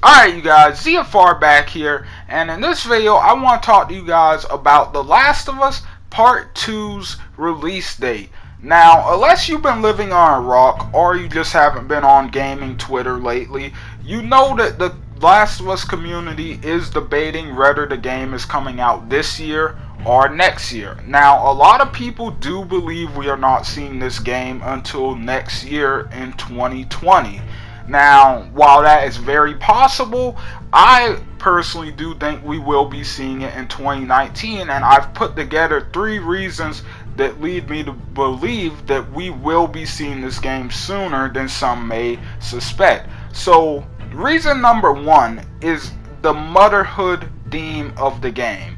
Alright you guys, ZFR back here, and in this video I want to talk to you guys about The Last of Us Part 2's release date. Now, unless you've been living on a rock, or you just haven't been on gaming Twitter lately, you know that the Last of Us community is debating whether the game is coming out this year or next year. Now, a lot of people do believe we are not seeing this game until next year in 2020. Now, while that is very possible, I personally do think we will be seeing it in 2019, and I've put together 3 reasons that lead me to believe that we will be seeing this game sooner than some may suspect. So, reason number 1 is the motherhood theme of the game.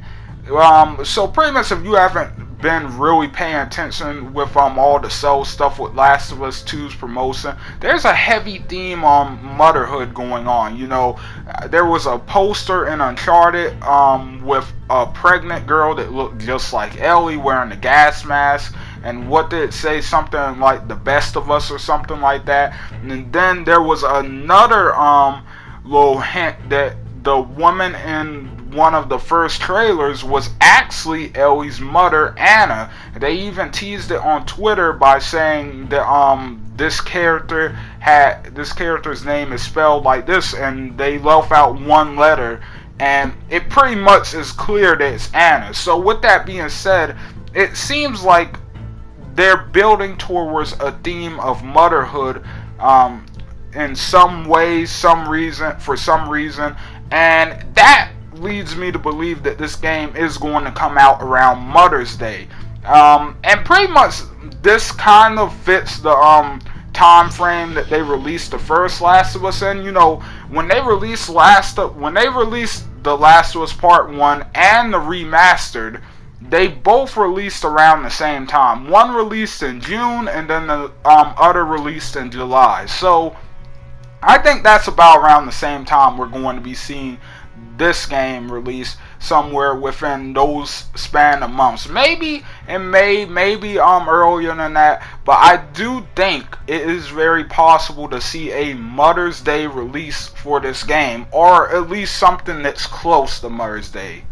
So pretty much if you haven't been really paying attention with all the cell stuff with Last of Us 2's promotion, there's a heavy theme on motherhood going on. You know, there was a poster in Uncharted with a pregnant girl that looked just like Ellie wearing a gas mask, and what did it say? Something like The Best of Us or something like that. And then there was another little hint that the woman in one of the first trailers was actually Ellie's mother, Anna. They even teased it on Twitter by saying that this character's name is spelled like this, and they left out one letter, and it pretty much is clear that it's Anna. So with that being said, it seems like they're building towards a theme of motherhood in some ways, for some reason, and that leads me to believe that this game is going to come out around Mother's Day. And pretty much this kind of fits the time frame that they released the first Last of Us in. You know, when they released The Last of Us Part 1 and the remastered, they both released around the same time. One released in June, and then the other released in July. So I think that's about around the same time we're going to be seeing this game released, somewhere within those span of months. Maybe in May, maybe earlier than that, but I do think it is very possible to see a Mother's Day release for this game, or at least something that's close to Mother's Day.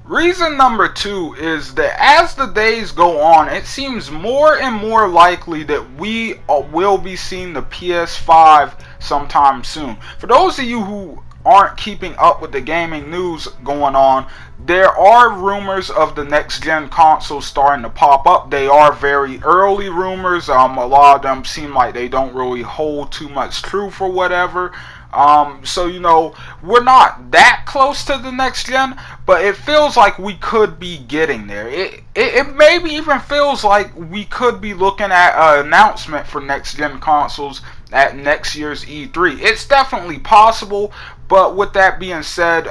Reason number 2 is that as the days go on, it seems more and more likely that we will be seeing the PS5 sometime soon. For those of you who aren't keeping up with the gaming news going on, there are rumors of the next gen console starting to pop up. They are very early rumors. A lot of them seem like they don't really hold too much truth or whatever. So, you know, we're not that close to the next gen, but it feels like we could be getting there. It maybe even feels like we could be looking at an announcement for next gen consoles at next year's E3. It's definitely possible, but with that being said,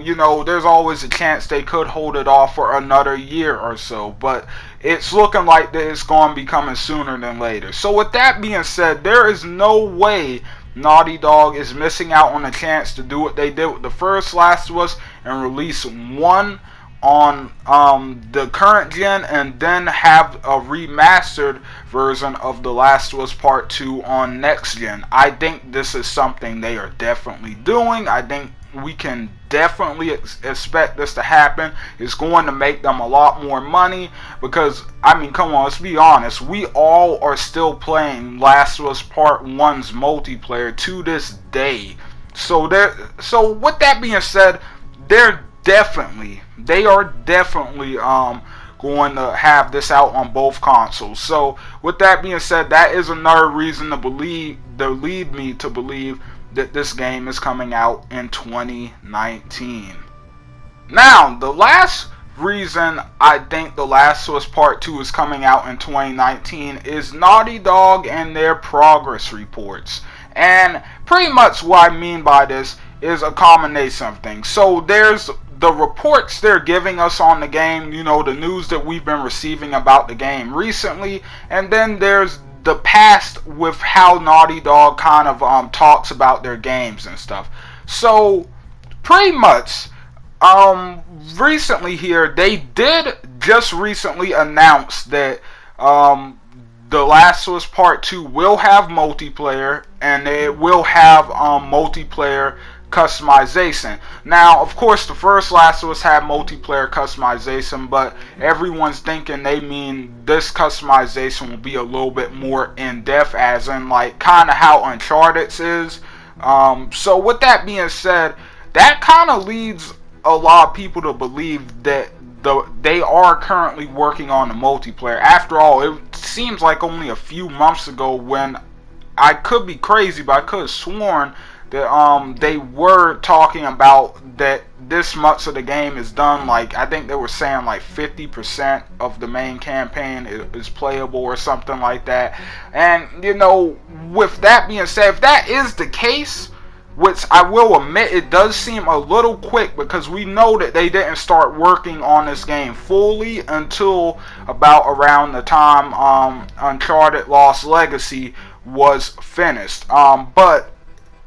you know, there's always a chance they could hold it off for another year or so, but it's looking like that it's going to be coming sooner than later. So with that being said, there is no way Naughty Dog is missing out on a chance to do what they did with the first Last of Us and release one on the current gen, and then have a remastered version of The Last of Us Part 2 on next gen. I think this is something they are definitely doing. I think we can definitely expect this to happen. It's going to make them a lot more money, because, I mean, come on, let's be honest, we all are still playing Last of Us Part 1's multiplayer to this day. So with that being said, they are definitely going to have this out on both consoles. So with that being said, that is another reason to lead me to believe that this game is coming out in 2019. Now, the last reason I think The Last of Us Part 2 is coming out in 2019 is Naughty Dog and their progress reports. And pretty much what I mean by this is a combination of things. So there's the reports they're giving us on the game, you know, the news that we've been receiving about the game recently, and then there's the past with how Naughty Dog kind of talks about their games and stuff. So pretty much recently here, they did just recently announce that The Last of Us Part 2 will have multiplayer, and it will have multiplayer customization. Now, of course, the first Last of Us had multiplayer customization, but everyone's thinking they mean this customization will be a little bit more in-depth, as in like kind of how Uncharted is. So with that being said, that kind of leads a lot of people to believe that they are currently working on the multiplayer. After all, it seems like only a few months ago, when I could be crazy, but I could have sworn that they were talking about that this much of the game is done. Like, I think they were saying like 50% of the main campaign is playable or something like that. And you know, with that being said, if that is the case, which I will admit it does seem a little quick, because we know that they didn't start working on this game fully until about around the time Uncharted Lost Legacy was finished. But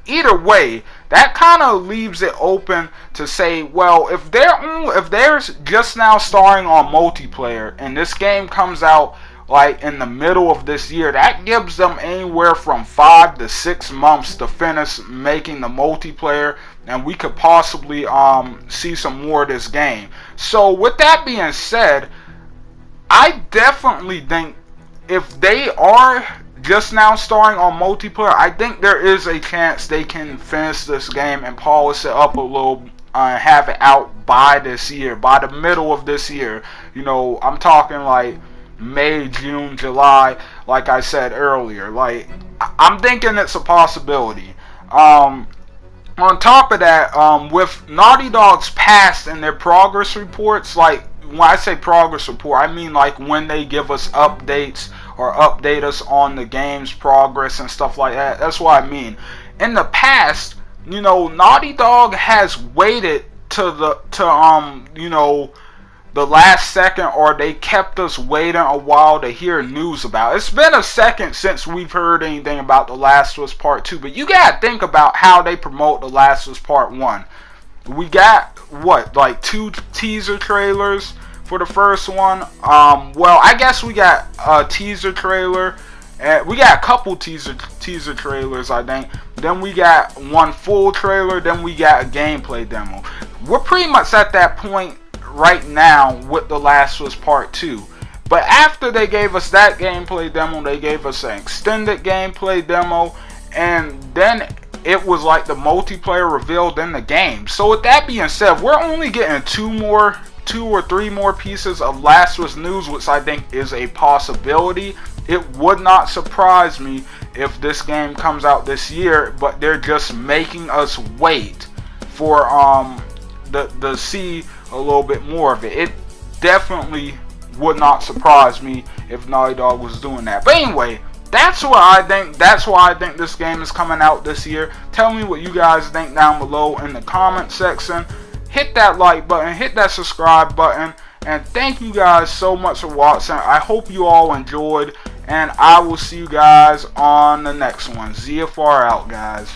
either way, that kind of leaves it open to say, well, if they're just now starting on multiplayer and this game comes out like in the middle of this year, that gives them anywhere from 5 to 6 months to finish making the multiplayer, and we could possibly see some more of this game. So with that being said, I definitely think if they are just now starting on multiplayer, I think there is a chance they can finish this game and polish it up a little, have it out by this year, by the middle of this year. You know, I'm talking like May, June, July, like I said earlier. Like, I'm thinking it's a possibility. On top of that, with Naughty Dog's past and their progress reports, like, when I say progress report, I mean like when they give us updates or update us on the game's progress and stuff like that. That's what I mean. In the past, you know, Naughty Dog has waited to you know, the last second, or they kept us waiting a while to hear news about it. It's been a second since we've heard anything about The Last of Us Part 2, but you gotta think about how they promote The Last of Us Part 1. We got, what, like 2 teaser trailers for the first one? Well, I guess we got a teaser trailer, and we got a couple teaser trailers, I think. Then we got one full trailer, then we got a gameplay demo. We're pretty much at that point right now with The Last of Us Part 2. But after they gave us that gameplay demo, they gave us an extended gameplay demo, and then it was like the multiplayer revealed in the game. So with that being said, we're only getting 2 or 3 more pieces of Last of Us news, which I think is a possibility. It would not surprise me if this game comes out this year, but they're just making us wait for to see a little bit more of it. It definitely would not surprise me if Naughty Dog was doing that. But anyway, that's what I think. That's why I think this game is coming out this year. Tell me what you guys think down below in the comment section. Hit that like button, hit that subscribe button, and thank you guys so much for watching. I hope you all enjoyed, and I will see you guys on the next one. ZFR out, guys.